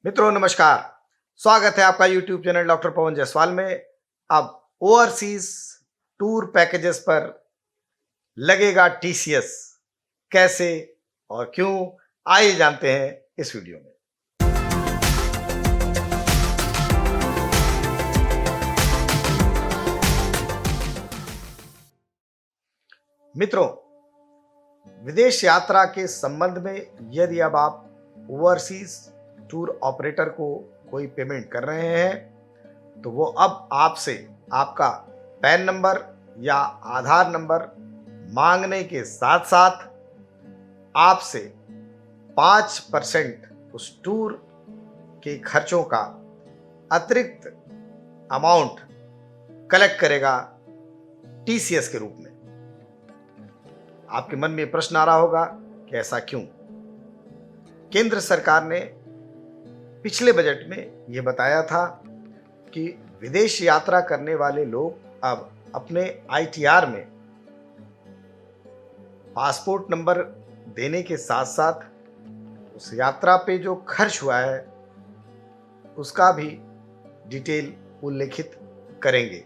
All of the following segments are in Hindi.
मित्रों नमस्कार। स्वागत है आपका YouTube channel doctor Pawan Jaiswal में। अब ओवरसीज टूर पैकेजेस पर लगेगा टीसीएस, कैसे और क्यों, आइए जानते हैं इस वीडियो में। मित्रों, विदेश यात्रा के संबंध में यदि अब आप ओवरसीज टूर ऑपरेटर को कोई पेमेंट कर रहे हैं तो वो अब आपसे आपका पैन नंबर या आधार नंबर मांगने के साथ साथ आपसे 5% उस टूर के खर्चों का अतिरिक्त अमाउंट कलेक्ट करेगा टीसीएस के रूप में। आपके मन में प्रश्न आ रहा होगा कि ऐसा क्यों? केंद्र सरकार ने पिछले बजट में यह बताया था कि विदेश यात्रा करने वाले लोग अब अपने आईटीआर में पासपोर्ट नंबर देने के साथ साथ उस यात्रा पे जो खर्च हुआ है उसका भी डिटेल उल्लेखित करेंगे।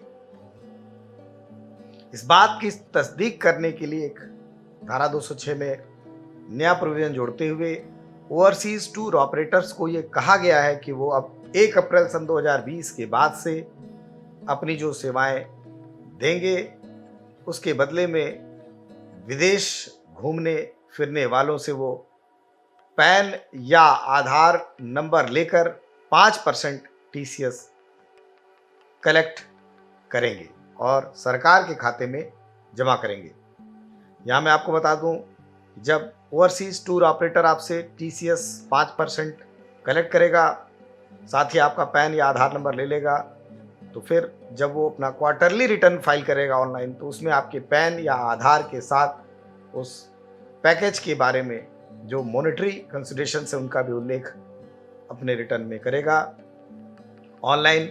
इस बात की तस्दीक करने के लिए एक धारा 206 में नया प्रोविजन जोड़ते हुए ओवरसीज टूर ऑपरेटर्स को ये कहा गया है कि वो अब 1 अप्रैल सन 2020 के बाद से अपनी जो सेवाएं देंगे उसके बदले में विदेश घूमने फिरने वालों से वो पैन या आधार नंबर लेकर 5% टीसीएस कलेक्ट करेंगे और सरकार के खाते में जमा करेंगे। यहाँ मैं आपको बता दूं, जब ओवरसीज टूर ऑपरेटर आपसे टीसीएस 5% कलेक्ट करेगा, साथ ही आपका पैन या आधार नंबर ले लेगा, तो फिर जब वो अपना क्वार्टरली रिटर्न फाइल करेगा ऑनलाइन तो उसमें आपके पैन या आधार के साथ उस पैकेज के बारे में जो मॉनेटरी कंसिडरेशन से उनका भी उल्लेख अपने रिटर्न में करेगा। ऑनलाइन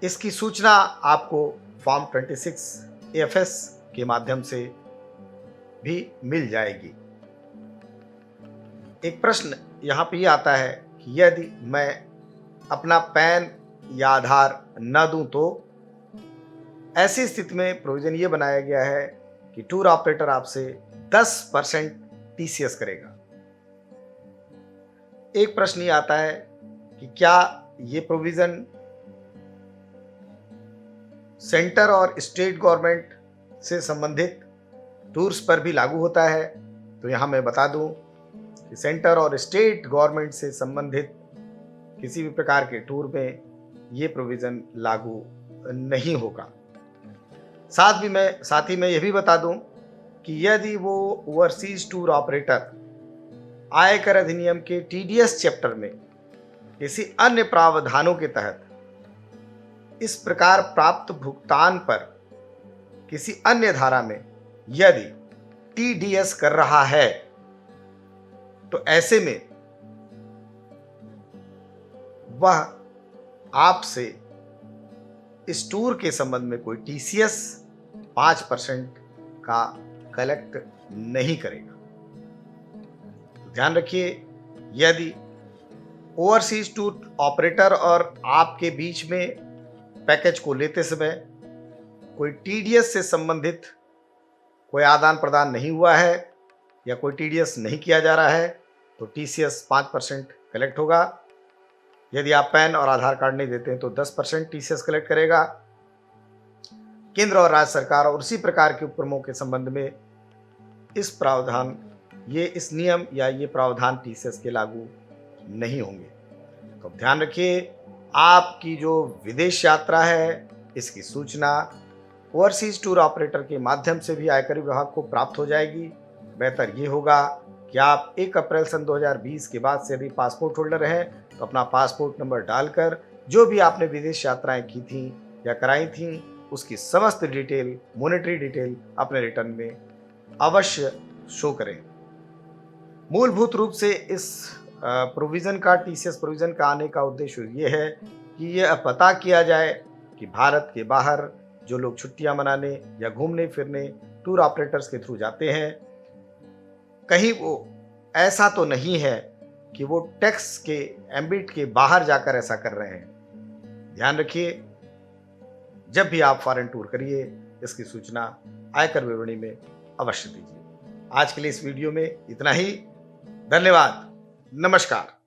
इसकी सूचना आपको फॉर्म 26 AFS के माध्यम से भी मिल जाएगी। एक प्रश्न यहाँ पे ये आता है कि यदि मैं अपना पैन या आधार न दूं तो ऐसी स्थिति में प्रोविजन ये बनाया गया है कि टूर ऑपरेटर आपसे 10% टीसीएस करेगा। एक प्रश्न ये आता है कि क्या ये प्रोविजन सेंटर और स्टेट गवर्नमेंट से संबंधित टूर्स पर भी लागू होता है? तो यहाँ मैं बता दूं कि सेंटर और स्टेट गवर्नमेंट से संबंधित किसी भी प्रकार के टूर में ये प्रोविज़न लागू नहीं होगा। साथ ही मैं यह भी बता दूं कि यदि वो ओवरसीज टूर ऑपरेटर आयकर अधिनियम के टीडीएस चैप्टर में किसी अन्य प्रावधानों के तहत इस प्रकार प्राप्त भुगतान पर किसी अन्य धारा में यदि टीडीएस कर रहा है तो ऐसे में वह आपसे इस टूर के संबंध में कोई टीसीएस 5% का कलेक्ट नहीं करेगा। ध्यान रखिए, यदि ओवरसीज टूर ऑपरेटर और आपके बीच में पैकेज को लेते समय कोई टीडीएस से संबंधित कोई आदान प्रदान नहीं हुआ है या कोई टीडीएस नहीं किया जा रहा है तो टीसीएस 5% कलेक्ट होगा। यदि आप पैन और आधार कार्ड नहीं देते हैं तो 10% टीसीएस कलेक्ट करेगा। केंद्र और राज्य सरकार और उसी प्रकार के उपक्रमों के संबंध में इस नियम या ये प्रावधान टीसीएस के लागू नहीं होंगे। तो ध्यान रखिए, आपकी जो विदेश यात्रा है इसकी सूचना ओवरसीज टूर ऑपरेटर के माध्यम से भी आयकर विभाग को प्राप्त हो जाएगी। बेहतर ये होगा कि आप 1 अप्रैल सन 2020 के बाद से यदि पासपोर्ट होल्डर हैं तो अपना पासपोर्ट नंबर डालकर जो भी आपने विदेश यात्राएं की थी या कराई थी उसकी समस्त डिटेल, मॉनेटरी डिटेल अपने रिटर्न में अवश्य शो करें। मूलभूत रूप से इस प्रोविज़न का, टीसीएस प्रोविज़न का आने का उद्देश्य ये है कि यह पता किया जाए कि भारत के बाहर जो लोग छुट्टियां मनाने या घूमने फिरने टूर ऑपरेटर्स के थ्रू जाते हैं, कहीं वो ऐसा तो नहीं है कि वो टैक्स के एम्बिट के बाहर जाकर ऐसा कर रहे हैं। ध्यान रखिए, जब भी आप फॉरेन टूर करिए, इसकी सूचना आयकर विवरणी में अवश्य दीजिए। आज के लिए इस वीडियो में इतना ही। धन्यवाद। नमस्कार।